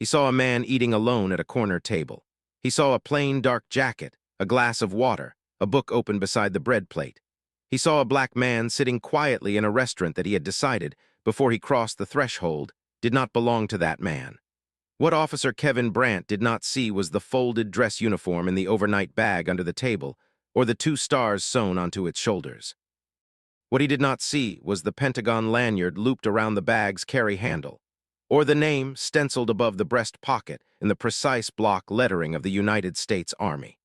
He saw a man eating alone at a corner table. He saw a plain dark jacket, a glass of water, a book open beside the bread plate. He saw a black man sitting quietly in a restaurant that he had decided, before he crossed the threshold, did not belong to that man. What Officer Kevin Brandt did not see was the folded dress uniform in the overnight bag under the table, or the 2 stars sewn onto its shoulders. What he did not see was the Pentagon lanyard looped around the bag's carry handle, or the name stenciled above the breast pocket in the precise block lettering of the United States Army.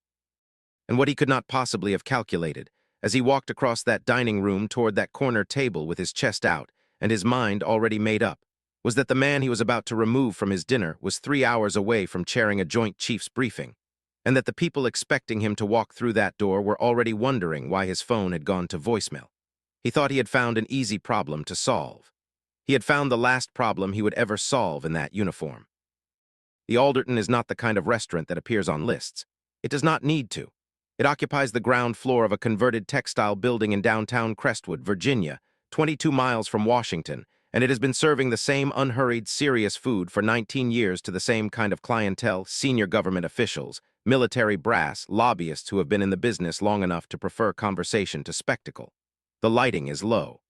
And what he could not possibly have calculated, as he walked across that dining room toward that corner table with his chest out and his mind already made up, was that the man he was about to remove from his dinner was 3 hours away from chairing a Joint Chiefs briefing, and that the people expecting him to walk through that door were already wondering why his phone had gone to voicemail. He thought he had found an easy problem to solve. He had found the last problem he would ever solve in that uniform. The Alderton is not the kind of restaurant that appears on lists. It does not need to. It occupies the ground floor of a converted textile building in downtown Crestwood, Virginia, 22 miles from Washington, and it has been serving the same unhurried, serious food for 19 years to the same kind of clientele, senior government officials, military brass, lobbyists who have been in the business long enough to prefer conversation to spectacle. The lighting is low.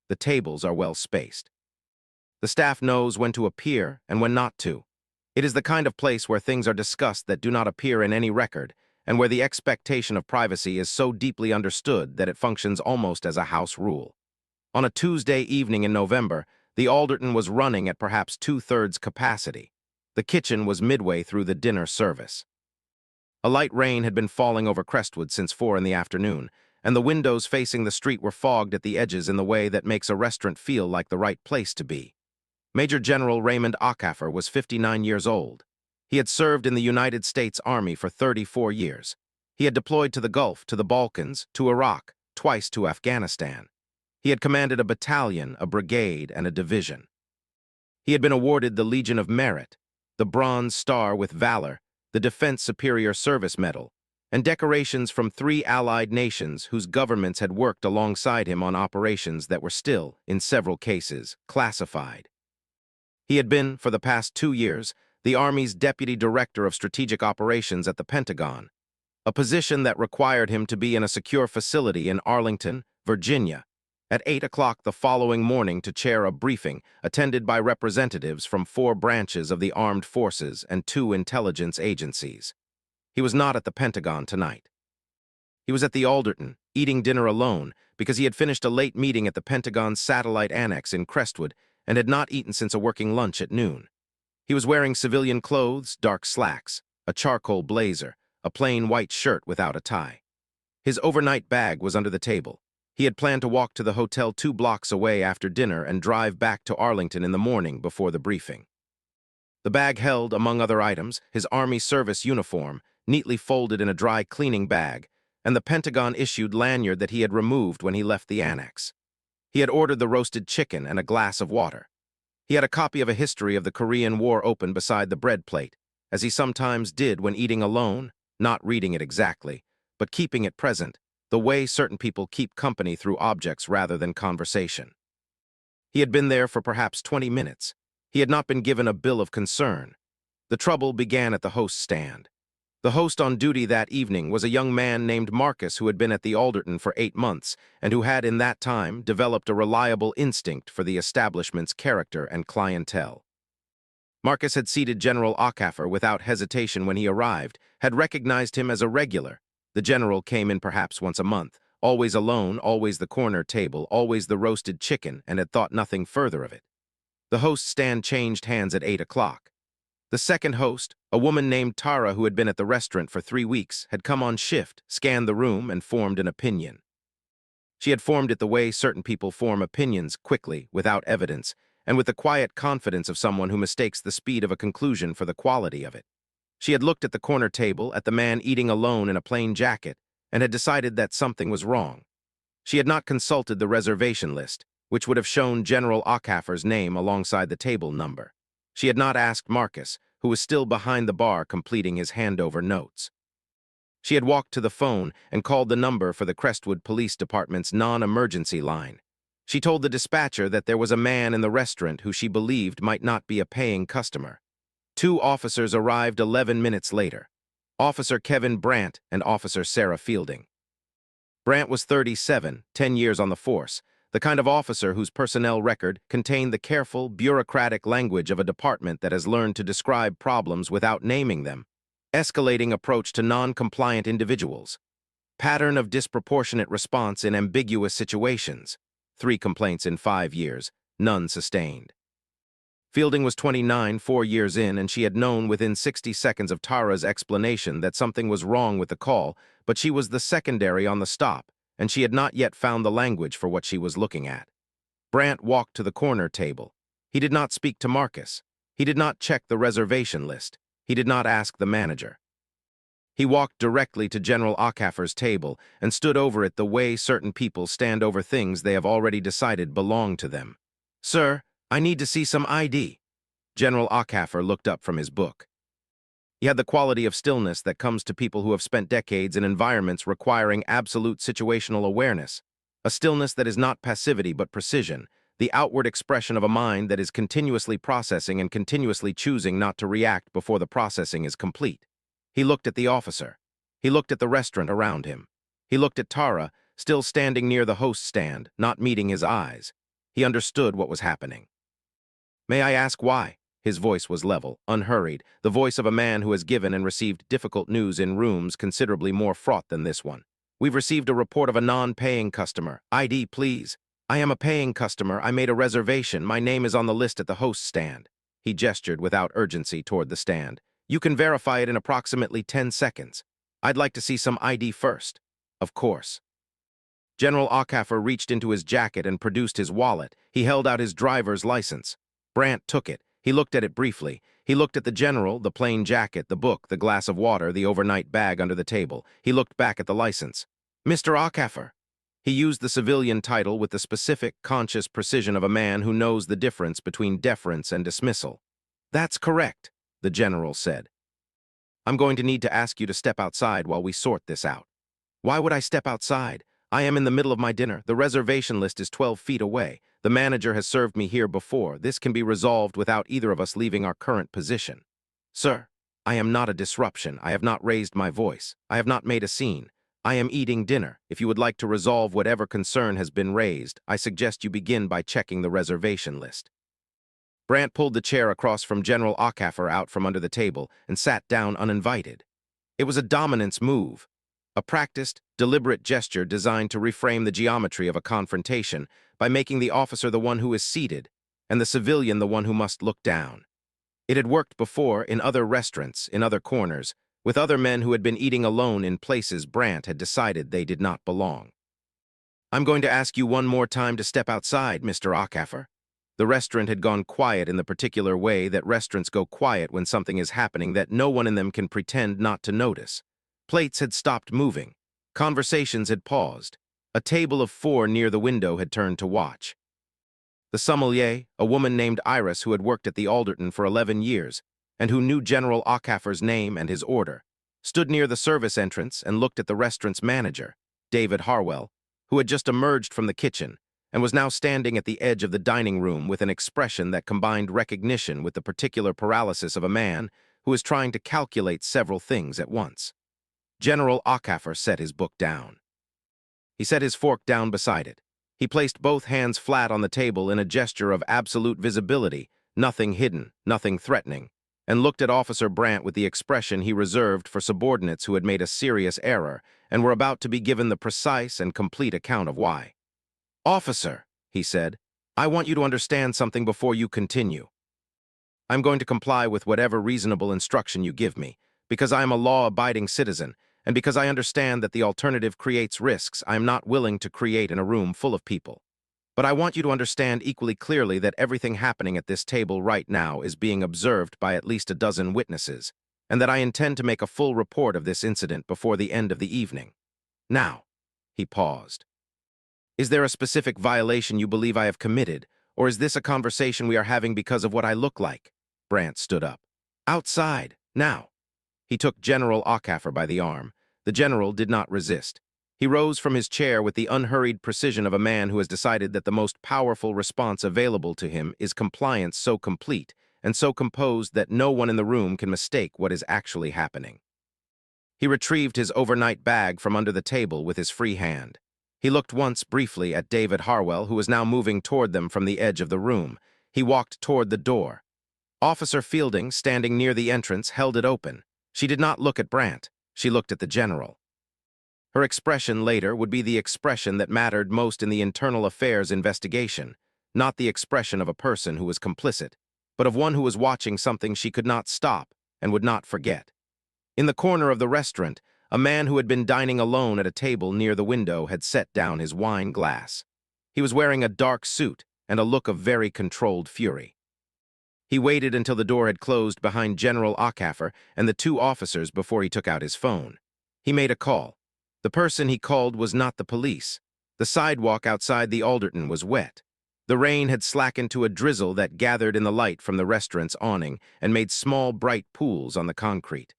The tables are well spaced. The staff knows when to appear and when not to. It is the kind of place where things are discussed that do not appear in any record, and where the expectation of privacy is so deeply understood that it functions almost as a house rule. On a Tuesday evening in November, the Alderton was running at perhaps 2/3 capacity. The kitchen was midway through the dinner service. A light rain had been falling over Crestwood since 4 in the afternoon, and the windows facing the street were fogged at the edges in the way that makes a restaurant feel like the right place to be. Major General Raymond Acaffer was 59 years old. He had served in the United States Army for 34 years. He had deployed to the Gulf, to the Balkans, to Iraq, twice to Afghanistan. He had commanded a battalion, a brigade, and a division. He had been awarded the Legion of Merit, the Bronze Star with Valor, the Defense Superior Service Medal, and decorations from 3 allied nations whose governments had worked alongside him on operations that were still, in several cases, classified. He had been, for the past 2 years, the Army's Deputy Director of Strategic Operations at the Pentagon, a position that required him to be in a secure facility in Arlington, Virginia, at 8 o'clock the following morning to chair a briefing attended by representatives from 4 branches of the armed forces and 2 intelligence agencies. He was not at the Pentagon tonight. He was at the Alderton, eating dinner alone because he had finished a late meeting at the Pentagon's satellite annex in Crestwood and had not eaten since a working lunch at noon. He was wearing civilian clothes, dark slacks, a charcoal blazer, a plain white shirt without a tie. His overnight bag was under the table. He had planned to walk to the hotel 2 blocks away after dinner and drive back to Arlington in the morning before the briefing. The bag held, among other items, his Army service uniform, neatly folded in a dry cleaning bag, and the Pentagon-issued lanyard that he had removed when he left the annex. He had ordered the roasted chicken and a glass of water. He had a copy of a history of the Korean War open beside the bread plate, as he sometimes did when eating alone, not reading it exactly, but keeping it present, the way certain people keep company through objects rather than conversation. He had been there for perhaps 20 minutes. He had not been given a bill of concern. The trouble began at the host's stand. The host on duty that evening was a young man named Marcus who had been at the Alderton for 8 months and who had in that time developed a reliable instinct for the establishment's character and clientele. Marcus had seated General Acaffer without hesitation when he arrived, had recognized him as a regular. The general came in perhaps once a month, always alone, always the corner table, always the roasted chicken, and had thought nothing further of it. The host's stand changed hands at 8 o'clock. The second host, a woman named Tara who had been at the restaurant for 3 weeks, had come on shift, scanned the room, and formed an opinion. She had formed it the way certain people form opinions, quickly, without evidence, and with the quiet confidence of someone who mistakes the speed of a conclusion for the quality of it. She had looked at the corner table, at the man eating alone in a plain jacket, and had decided that something was wrong. She had not consulted the reservation list, which would have shown General Acaffer's name alongside the table number. She had not asked Marcus, who was still behind the bar completing his handover notes. She had walked to the phone and called the number for the Crestwood Police Department's non-emergency line. She told the dispatcher that there was a man in the restaurant who she believed might not be a paying customer. Two officers arrived 11 minutes later. Officer Kevin Brandt and Officer Sarah Fielding. Brandt was 37, 10 years on the force, the kind of officer whose personnel record contained the careful, bureaucratic language of a department that has learned to describe problems without naming them. Escalating approach to non-compliant individuals. Pattern of disproportionate response in ambiguous situations. 3 complaints in 5 years, none sustained. Fielding was 29, 4 years in, and she had known within 60 seconds of Tara's explanation that something was wrong with the call, but she was the secondary on the stop, and she had not yet found the language for what she was looking at. Brandt walked to the corner table. He did not speak to Marcus. He did not check the reservation list. He did not ask the manager. He walked directly to General Acaffer's table and stood over it the way certain people stand over things they have already decided belong to them. "Sir, I need to see some ID." General Acaffer looked up from his book. He had the quality of stillness that comes to people who have spent decades in environments requiring absolute situational awareness, a stillness that is not passivity but precision, the outward expression of a mind that is continuously processing and continuously choosing not to react before the processing is complete. He looked at the officer. He looked at the restaurant around him. He looked at Tara, still standing near the host stand, not meeting his eyes. He understood what was happening. "May I ask why?" His voice was level, unhurried, the voice of a man who has given and received difficult news in rooms considerably more fraught than this one. "We've received a report of a non-paying customer. ID, please." "I am a paying customer. I made a reservation. My name is on the list at the host stand." He gestured without urgency toward the stand. "You can verify it in approximately 10 seconds. I'd like to see some ID first." "Of course." General Acaffer reached into his jacket and produced his wallet. He held out his driver's license. Brandt took it. He looked at it briefly. He looked at the general, the plain jacket, the book, the glass of water, the overnight bag under the table. He looked back at the license. "Mr. Acaffer." He used the civilian title with the specific, conscious precision of a man who knows the difference between deference and dismissal. "That's correct," the general said. "I'm going to need to ask you to step outside while we sort this out." "Why would I step outside? I am in the middle of my dinner. The reservation list is 12 feet away. The manager has served me here before. This can be resolved without either of us leaving our current position." "Sir, I am not a disruption. I have not raised my voice. I have not made a scene. I am eating dinner. If you would like to resolve whatever concern has been raised, I suggest you begin by checking the reservation list." Brandt pulled the chair across from General Acaffer out from under the table and sat down uninvited. It was a dominance move, a practiced, deliberate gesture designed to reframe the geometry of a confrontation by making the officer the one who is seated and the civilian the one who must look down. It had worked before in other restaurants, in other corners, with other men who had been eating alone in places Brandt had decided they did not belong. "I'm going to ask you one more time to step outside, Mr. Acaffer." The restaurant had gone quiet in the particular way that restaurants go quiet when something is happening that no one in them can pretend not to notice. Plates had stopped moving. Conversations had paused. A table of 4 near the window had turned to watch. The sommelier, a woman named Iris who had worked at the Alderton for 11 years, and who knew General Acaffer's name and his order, stood near the service entrance and looked at the restaurant's manager, David Harwell, who had just emerged from the kitchen and was now standing at the edge of the dining room with an expression that combined recognition with the particular paralysis of a man who is trying to calculate several things at once. General Acaffer set his book down. He set his fork down beside it. He placed both hands flat on the table in a gesture of absolute visibility, nothing hidden, nothing threatening, and looked at Officer Brandt with the expression he reserved for subordinates who had made a serious error and were about to be given the precise and complete account of why. "Officer," he said, "I want you to understand something before you continue. I'm going to comply with whatever reasonable instruction you give me, because I am a law-abiding citizen, and because I understand that the alternative creates risks I am not willing to create in a room full of people. But I want you to understand equally clearly that everything happening at this table right now is being observed by at least a dozen witnesses, and that I intend to make a full report of this incident before the end of the evening. Now," he paused, "is there a specific violation you believe I have committed, or is this a conversation we are having because of what I look like?" Brandt stood up. "Outside, now." He took General Acaffer by the arm. The general did not resist. He rose from his chair with the unhurried precision of a man who has decided that the most powerful response available to him is compliance so complete and so composed that no one in the room can mistake what is actually happening. He retrieved his overnight bag from under the table with his free hand. He looked once briefly at David Harwell, who was now moving toward them from the edge of the room. He walked toward the door. Officer Fielding, standing near the entrance, held it open. She did not look at Brandt. She looked at the general. Her expression later would be the expression that mattered most in the internal affairs investigation, not the expression of a person who was complicit, but of one who was watching something she could not stop and would not forget. In the corner of the restaurant, a man who had been dining alone at a table near the window had set down his wine glass. He was wearing a dark suit and a look of very controlled fury. He waited until the door had closed behind General Acaffer and the two officers before he took out his phone. He made a call. The person he called was not the police. The sidewalk outside the Alderton was wet. The rain had slackened to a drizzle that gathered in the light from the restaurant's awning and made small, bright pools on the concrete.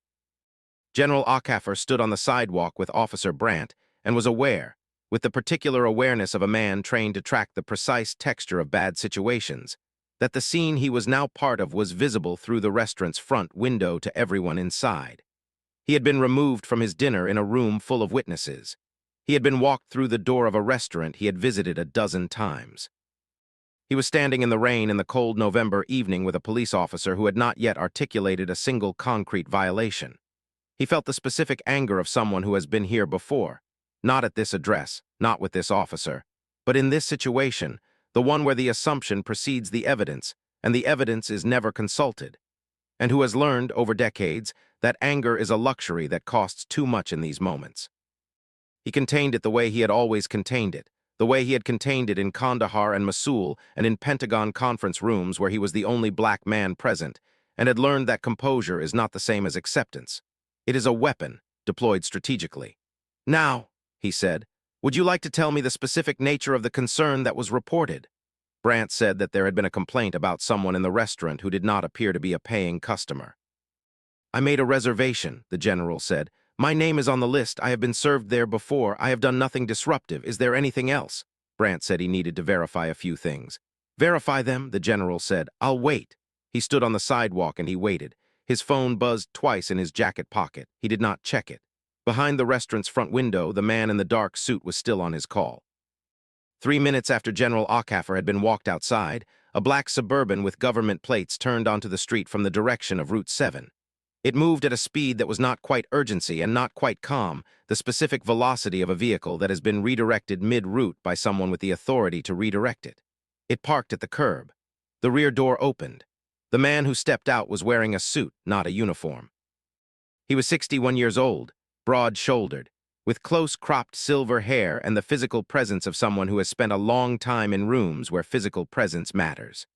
General Acaffer stood on the sidewalk with Officer Brandt and was aware, with the particular awareness of a man trained to track the precise texture of bad situations, that the scene he was now part of was visible through the restaurant's front window to everyone inside. He had been removed from his dinner in a room full of witnesses. He had been walked through the door of a restaurant he had visited a dozen times. He was standing in the rain in the cold November evening with a police officer who had not yet articulated a single concrete violation. He felt the specific anger of someone who has been here before, not at this address, not with this officer, but in this situation, the one where the assumption precedes the evidence, and the evidence is never consulted, and who has learned over decades that anger is a luxury that costs too much in these moments. He contained it the way he had always contained it, the way he had contained it in Kandahar and Mosul and in Pentagon conference rooms where he was the only black man present, and had learned that composure is not the same as acceptance. It is a weapon, deployed strategically. "Now," he said, "would you like to tell me the specific nature of the concern that was reported?" Brandt said that there had been a complaint about someone in the restaurant who did not appear to be a paying customer. "I made a reservation," the general said. "My name is on the list. I have been served there before. I have done nothing disruptive. Is there anything else?" Brandt said he needed to verify a few things. "Verify them," the general said. "I'll wait." He stood on the sidewalk and he waited. His phone buzzed twice in his jacket pocket. He did not check it. Behind the restaurant's front window, the man in the dark suit was still on his call. 3 minutes after General Acaffer had been walked outside, a black Suburban with government plates turned onto the street from the direction of Route 7. It moved at a speed that was not quite urgency and not quite calm, the specific velocity of a vehicle that has been redirected mid-route by someone with the authority to redirect it. It parked at the curb. The rear door opened. The man who stepped out was wearing a suit, not a uniform. He was 61 years old, broad-shouldered, with close-cropped silver hair and the physical presence of someone who has spent a long time in rooms where physical presence matters.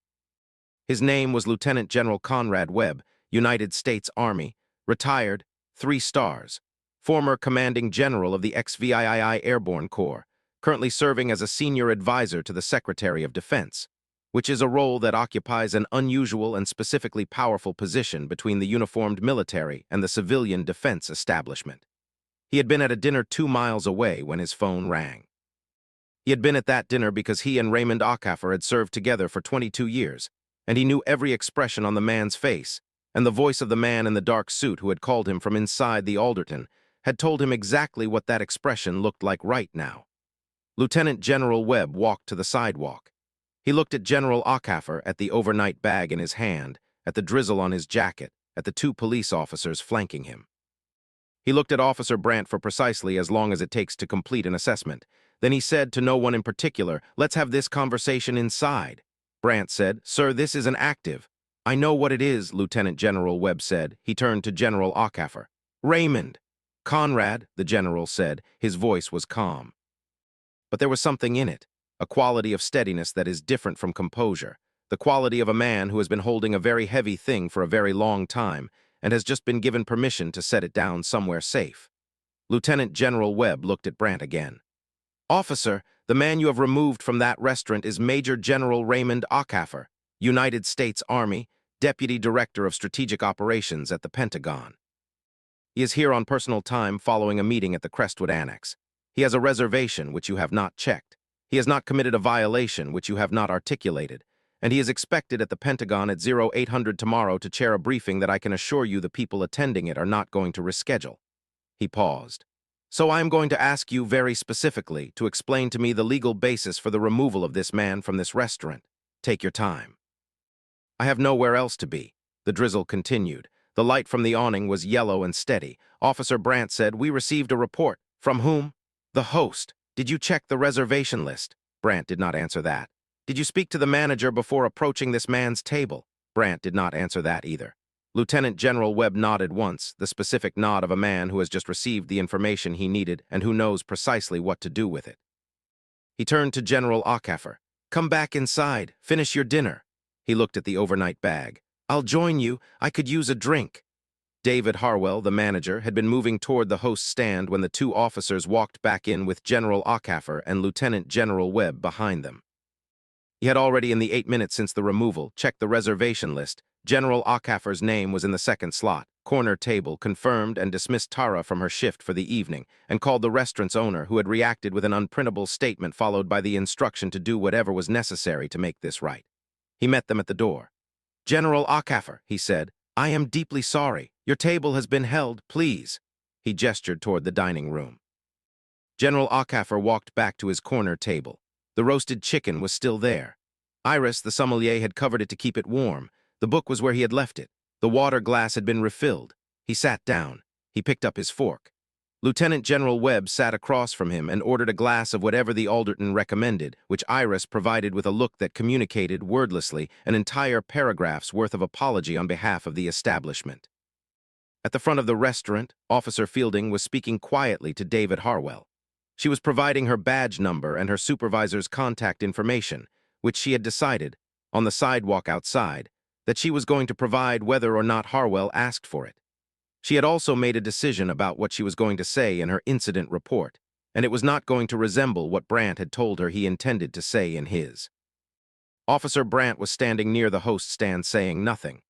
His name was Lieutenant General Conrad Webb, United States Army, retired, 3 stars, former commanding general of the XVII Airborne Corps, currently serving as a senior advisor to the Secretary of Defense, which is a role that occupies an unusual and specifically powerful position between the uniformed military and the civilian defense establishment. He had been at a dinner 2 miles away when his phone rang. He had been at that dinner because he and Raymond Acaffer had served together for 22 years, and he knew every expression on the man's face, and the voice of the man in the dark suit who had called him from inside the Alderton had told him exactly what that expression looked like right now. Lieutenant General Webb walked to the sidewalk. He looked at General Acaffer, at the overnight bag in his hand, at the drizzle on his jacket, at the 2 police officers flanking him. He looked at Officer Brandt for precisely as long as it takes to complete an assessment. Then he said to no one in particular, "Let's have this conversation inside." Brandt said, "Sir, this is an active." "I know what it is," Lieutenant General Webb said. He turned to General Acaffer. "Raymond." "Conrad," the general said. His voice was calm. But there was something in it, a quality of steadiness that is different from composure, the quality of a man who has been holding a very heavy thing for a very long time and has just been given permission to set it down somewhere safe. Lieutenant General Webb looked at Brandt again. "Officer, the man you have removed from that restaurant is Major General Raymond Acaffer, United States Army, Deputy Director of Strategic Operations at the Pentagon. He is here on personal time following a meeting at the Crestwood Annex. He has a reservation which you have not checked. He has not committed a violation which you have not articulated, and he is expected at the Pentagon at 0800 tomorrow to chair a briefing that I can assure you the people attending it are not going to reschedule. He paused. So I am going to ask you very specifically to explain to me the legal basis for the removal of this man from this restaurant. Take your time. I have nowhere else to be, the drizzle continued. The light from the awning was yellow and steady. Officer Brandt said, "We received a report." From whom? The host. Did you check the reservation list? Brandt did not answer that. Did you speak to the manager before approaching this man's table? Brandt did not answer that either. Lieutenant General Webb nodded once, the specific nod of a man who has just received the information he needed and who knows precisely what to do with it. He turned to General Acaffer. "Come back inside. Finish your dinner." He looked at the overnight bag. "I'll join you. I could use a drink." David Harwell, the manager, had been moving toward the host's stand when the two officers walked back in with General Acaffer and Lieutenant General Webb behind them. He had already, in the 8 minutes since the removal, checked the reservation list. General Acaffer's name was in the second slot. Corner table confirmed and dismissed Tara from her shift for the evening and called the restaurant's owner, who had reacted with an unprintable statement followed by the instruction to do whatever was necessary to make this right. He met them at the door. "General Acaffer," he said, "I am deeply sorry. Your table has been held, please." He gestured toward the dining room. General Acaffer walked back to his corner table. The roasted chicken was still there. Iris, the sommelier, had covered it to keep it warm. The book was where he had left it. The water glass had been refilled. He sat down. He picked up his fork. Lieutenant General Webb sat across from him and ordered a glass of whatever the Alderton recommended, which Iris provided with a look that communicated, wordlessly, an entire paragraph's worth of apology on behalf of the establishment. At the front of the restaurant, Officer Fielding was speaking quietly to David Harwell. She was providing her badge number and her supervisor's contact information, which she had decided, on the sidewalk outside, that she was going to provide whether or not Harwell asked for it. She had also made a decision about what she was going to say in her incident report, and it was not going to resemble what Brandt had told her he intended to say in his. Officer Brandt was standing near the host stand saying nothing.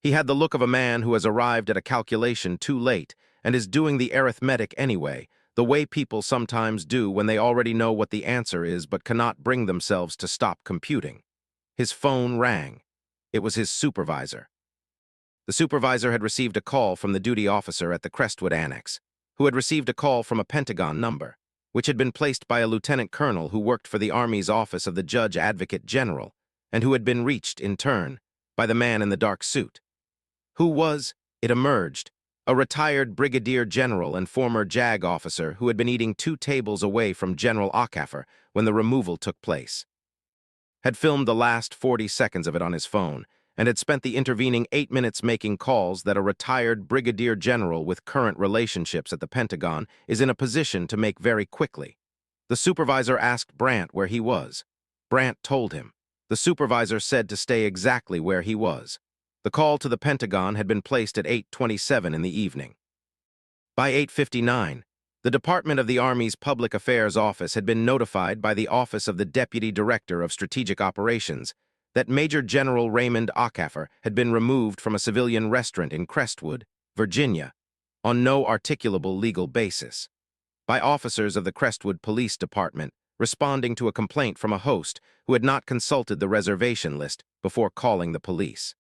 He had the look of a man who has arrived at a calculation too late and is doing the arithmetic anyway, the way people sometimes do when they already know what the answer is but cannot bring themselves to stop computing. His phone rang. It was his supervisor. The supervisor had received a call from the duty officer at the Crestwood Annex, who had received a call from a Pentagon number, which had been placed by a lieutenant colonel who worked for the Army's Office of the Judge Advocate General, and who had been reached, in turn, by the man in the dark suit. Who was, it emerged, a retired brigadier general and former JAG officer who had been eating 2 tables away from General Acaffer when the removal took place. Had filmed the last 40 seconds of it on his phone, and had spent the intervening 8 minutes making calls that a retired brigadier general with current relationships at the Pentagon is in a position to make very quickly. The supervisor asked Brandt where he was. Brandt told him. The supervisor said to stay exactly where he was. The call to the Pentagon had been placed at 8:27 in the evening. By 8:59, the Department of the Army's Public Affairs Office had been notified by the Office of the Deputy Director of Strategic Operations that Major General Raymond Acaffer had been removed from a civilian restaurant in Crestwood, Virginia, on no articulable legal basis, by officers of the Crestwood Police Department responding to a complaint from a host who had not consulted the reservation list before calling the police.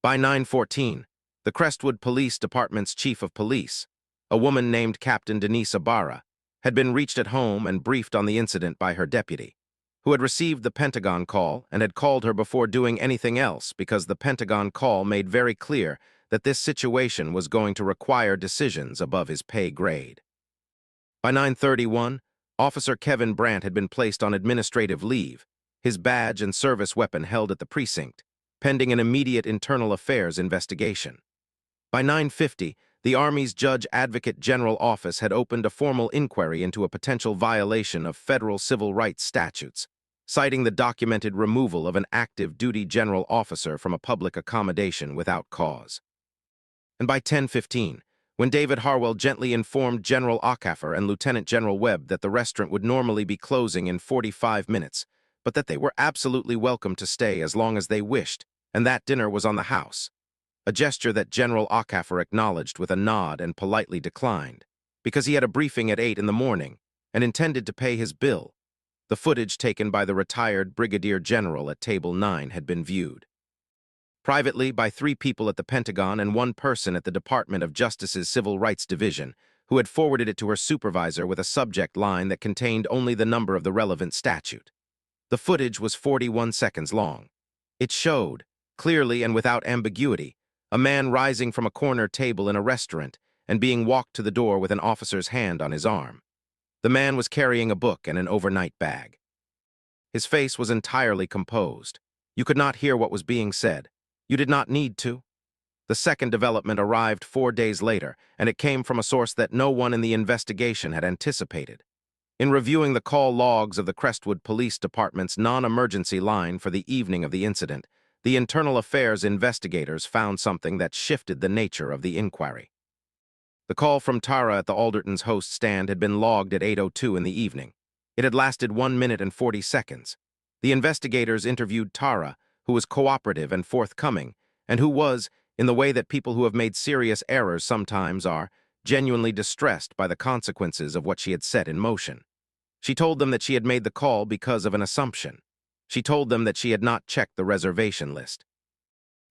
By 9:14, the Crestwood Police Department's chief of police, a woman named Captain Denise Ibarra, had been reached at home and briefed on the incident by her deputy, who had received the Pentagon call and had called her before doing anything else because the Pentagon call made very clear that this situation was going to require decisions above his pay grade. By 9:31, Officer Kevin Brandt had been placed on administrative leave, his badge and service weapon held at the precinct, pending an immediate internal affairs investigation. By 9:50, the Army's Judge Advocate General Office had opened a formal inquiry into a potential violation of federal civil rights statutes, citing the documented removal of an active duty general officer from a public accommodation without cause. And by 10:15, when David Harwell gently informed General Acaffer and Lieutenant General Webb that the restaurant would normally be closing in 45 minutes, but that they were absolutely welcome to stay as long as they wished, and that dinner was on the house, a gesture that General Acaffer acknowledged with a nod and politely declined, because he had a briefing at 8 in the morning and intended to pay his bill. The footage taken by the retired Brigadier General at Table 9 had been viewed privately by 3 people at the Pentagon and 1 person at the Department of Justice's Civil Rights Division, who had forwarded it to her supervisor with a subject line that contained only the number of the relevant statute. The footage was 41 seconds long. It showed, clearly and without ambiguity, a man rising from a corner table in a restaurant and being walked to the door with an officer's hand on his arm. The man was carrying a book and an overnight bag. His face was entirely composed. You could not hear what was being said. You did not need to. The second development arrived 4 days later, and it came from a source that no one in the investigation had anticipated. In reviewing the call logs of the Crestwood Police Department's non-emergency line for the evening of the incident, the Internal Affairs investigators found something that shifted the nature of the inquiry. The call from Tara at the Alderton's host stand had been logged at 8:02 in the evening. It had lasted 1 minute and 40 seconds. The investigators interviewed Tara, who was cooperative and forthcoming, and who was, in the way that people who have made serious errors sometimes are, genuinely distressed by the consequences of what she had set in motion. She told them that she had made the call because of an assumption. She told them that she had not checked the reservation list.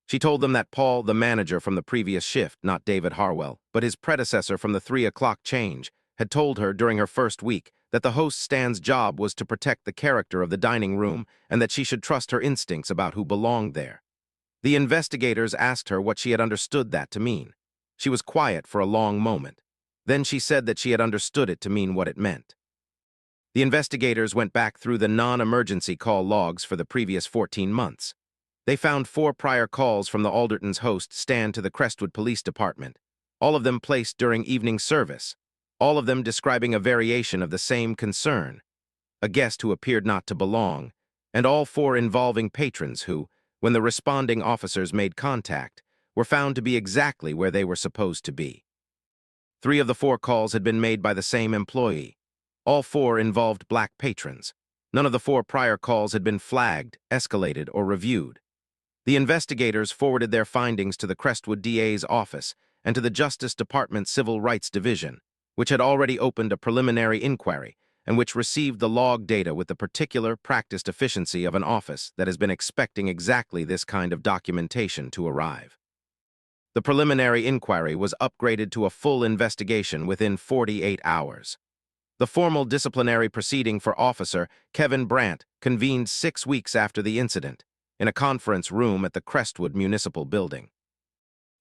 She told them that Paul, the manager from the previous shift, not David Harwell, but his predecessor from the 3 o'clock change, had told her during her first week that the host stand's job was to protect the character of the dining room and that she should trust her instincts about who belonged there. The investigators asked her what she had understood that to mean. She was quiet for a long moment. Then she said that she had understood it to mean what it meant. The investigators went back through the non-emergency call logs for the previous 14 months. They found 4 prior calls from the Alderton's host stand to the Crestwood Police Department, all of them placed during evening service, all of them describing a variation of the same concern, a guest who appeared not to belong, and all 4 involving patrons who, when the responding officers made contact, were found to be exactly where they were supposed to be. 3 of the 4 calls had been made by the same employee. All 4 involved black patrons. None of the 4 prior calls had been flagged, escalated, or reviewed. The investigators forwarded their findings to the Crestwood DA's office and to the Justice Department's Civil Rights Division, which had already opened a preliminary inquiry and which received the log data with the particular, practiced efficiency of an office that has been expecting exactly this kind of documentation to arrive. The preliminary inquiry was upgraded to a full investigation within 48 hours. The formal disciplinary proceeding for Officer Kevin Brandt convened 6 weeks after the incident, in a conference room at the Crestwood Municipal Building.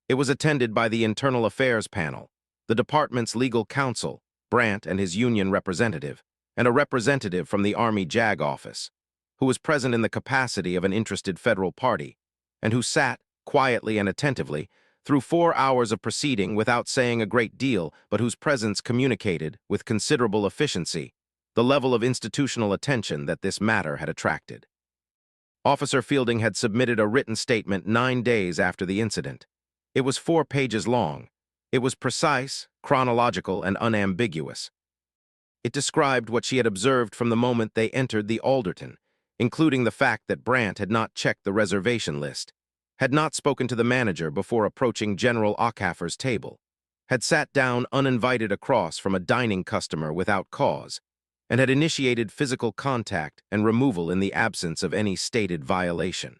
It was attended by the Internal Affairs panel, the department's legal counsel, Brandt and his union representative, and a representative from the Army JAG office, who was present in the capacity of an interested federal party, and who sat, quietly and attentively, through 4 hours of proceeding without saying a great deal, but whose presence communicated, with considerable efficiency, the level of institutional attention that this matter had attracted. Officer Fielding had submitted a written statement 9 days after the incident. It was 4 pages long. It was precise, chronological, and unambiguous. It described what she had observed from the moment they entered the Alderton, including the fact that Brandt had not checked the reservation list, had not spoken to the manager before approaching General Ockhaffer's table, had sat down uninvited across from a dining customer without cause, and had initiated physical contact and removal in the absence of any stated violation.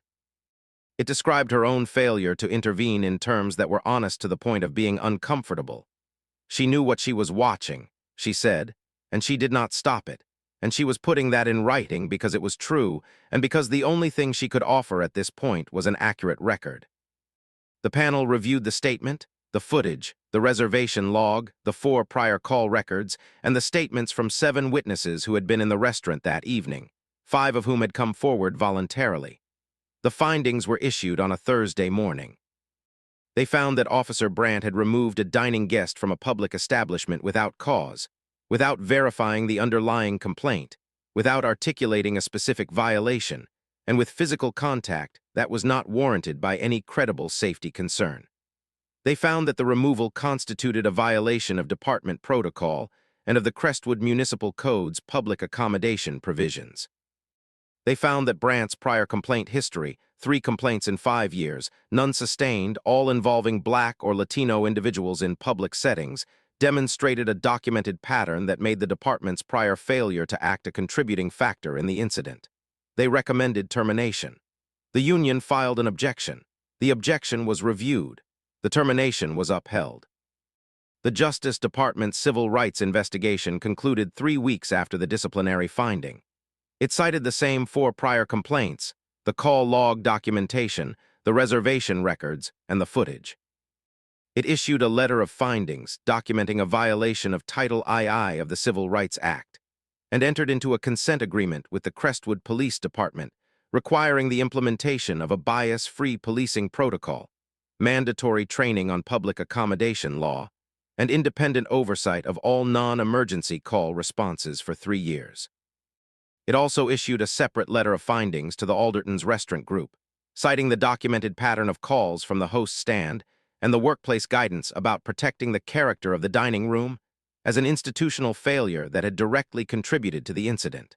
It described her own failure to intervene in terms that were honest to the point of being uncomfortable. She knew what she was watching, she said, and she did not stop it, and she was putting that in writing because it was true and because the only thing she could offer at this point was an accurate record. The panel reviewed the statement, the footage, the reservation log, the 4 prior call records, and the statements from 7 witnesses who had been in the restaurant that evening, 5 of whom had come forward voluntarily. The findings were issued on a Thursday morning. They found that Officer Brandt had removed a dining guest from a public establishment without cause, without verifying the underlying complaint, without articulating a specific violation, and with physical contact that was not warranted by any credible safety concern. They found that the removal constituted a violation of department protocol and of the Crestwood Municipal Code's public accommodation provisions. They found that Brandt's prior complaint history, 3 complaints in 5 years, none sustained, all involving black or Latino individuals in public settings, demonstrated a documented pattern that made the department's prior failure to act a contributing factor in the incident. They recommended termination. The union filed an objection. The objection was reviewed. The termination was upheld. The Justice Department's civil rights investigation concluded 3 weeks after the disciplinary finding. It cited the same 4 prior complaints: the call log documentation, the reservation records, and the footage. It issued a letter of findings documenting a violation of Title II of the Civil Rights Act, and entered into a consent agreement with the Crestwood Police Department requiring the implementation of a bias-free policing protocol, mandatory training on public accommodation law, and independent oversight of all non-emergency call responses for 3 years. It also issued a separate letter of findings to the Alderton's Restaurant Group, citing the documented pattern of calls from the host stand and the workplace guidance about protecting the character of the dining room as an institutional failure that had directly contributed to the incident.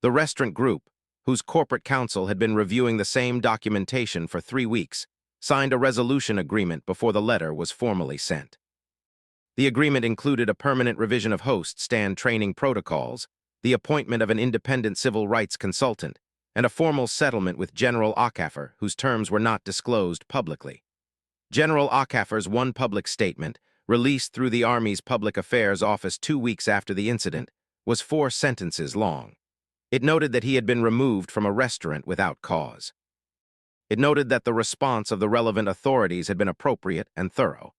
The Restaurant Group, whose corporate counsel had been reviewing the same documentation for 3 weeks, signed a resolution agreement before the letter was formally sent. The agreement included a permanent revision of host stand training protocols, the appointment of an independent civil rights consultant, and a formal settlement with General Acaffer, whose terms were not disclosed publicly. General Acaffer's one public statement, released through the Army's Public Affairs Office 2 weeks after the incident, was 4 sentences long. It noted that he had been removed from a restaurant without cause. It noted that the response of the relevant authorities had been appropriate and thorough.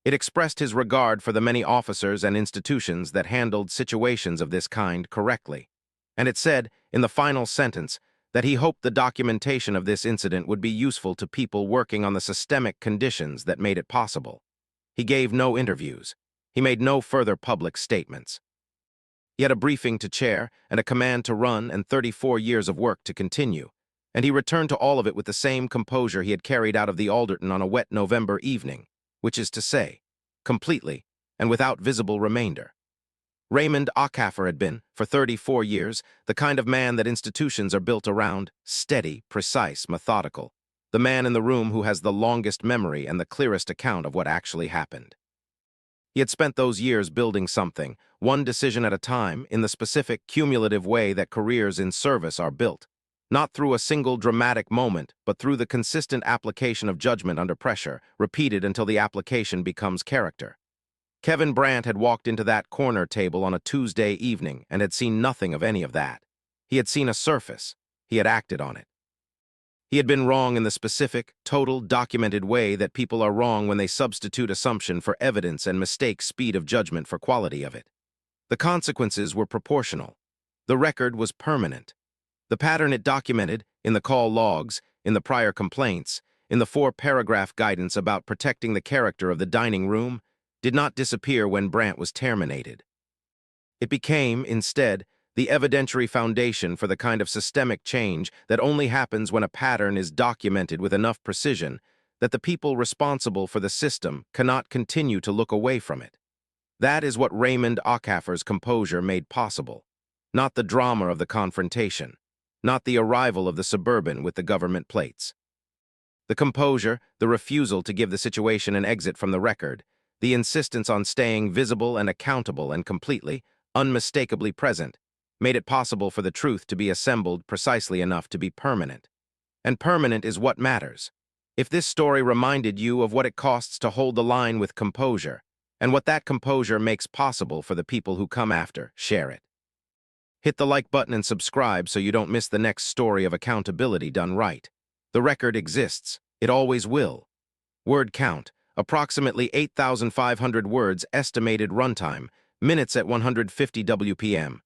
It expressed his regard for the many officers and institutions that handled situations of this kind correctly. And it said, in the final sentence, that he hoped the documentation of this incident would be useful to people working on the systemic conditions that made it possible. He gave no interviews. He made no further public statements. He had a briefing to chair and a command to run and 34 years of work to continue, and he returned to all of it with the same composure he had carried out of the Alderton on a wet November evening, which is to say, completely and without visible remainder. Raymond Acaffer had been, for 34 years, the kind of man that institutions are built around: steady, precise, methodical, the man in the room who has the longest memory and the clearest account of what actually happened. He had spent those years building something, one decision at a time, in the specific, cumulative way that careers in service are built, not through a single dramatic moment, but through the consistent application of judgment under pressure, repeated until the application becomes character. Kevin Brandt had walked into that corner table on a Tuesday evening and had seen nothing of any of that. He had seen a surface. He had acted on it. He had been wrong in the specific, total, documented way that people are wrong when they substitute assumption for evidence and mistake speed of judgment for quality of it. The consequences were proportional. The record was permanent. The pattern it documented, in the call logs, in the prior complaints, in the 4-paragraph guidance about protecting the character of the dining room, did not disappear when Brandt was terminated. It became, instead, the evidentiary foundation for the kind of systemic change that only happens when a pattern is documented with enough precision that the people responsible for the system cannot continue to look away from it. That is what Raymond Acaffer's composure made possible, not the drama of the confrontation, not the arrival of the Suburban with the government plates. The composure, the refusal to give the situation an exit from the record, the insistence on staying visible and accountable and completely, unmistakably present, made it possible for the truth to be assembled precisely enough to be permanent. And permanent is what matters. If this story reminded you of what it costs to hold the line with composure, and what that composure makes possible for the people who come after, share it. Hit the like button and subscribe so you don't miss the next story of accountability done right. The record exists. It always will. Word count, approximately 8,500 words estimated runtime, minutes at 150 WPM.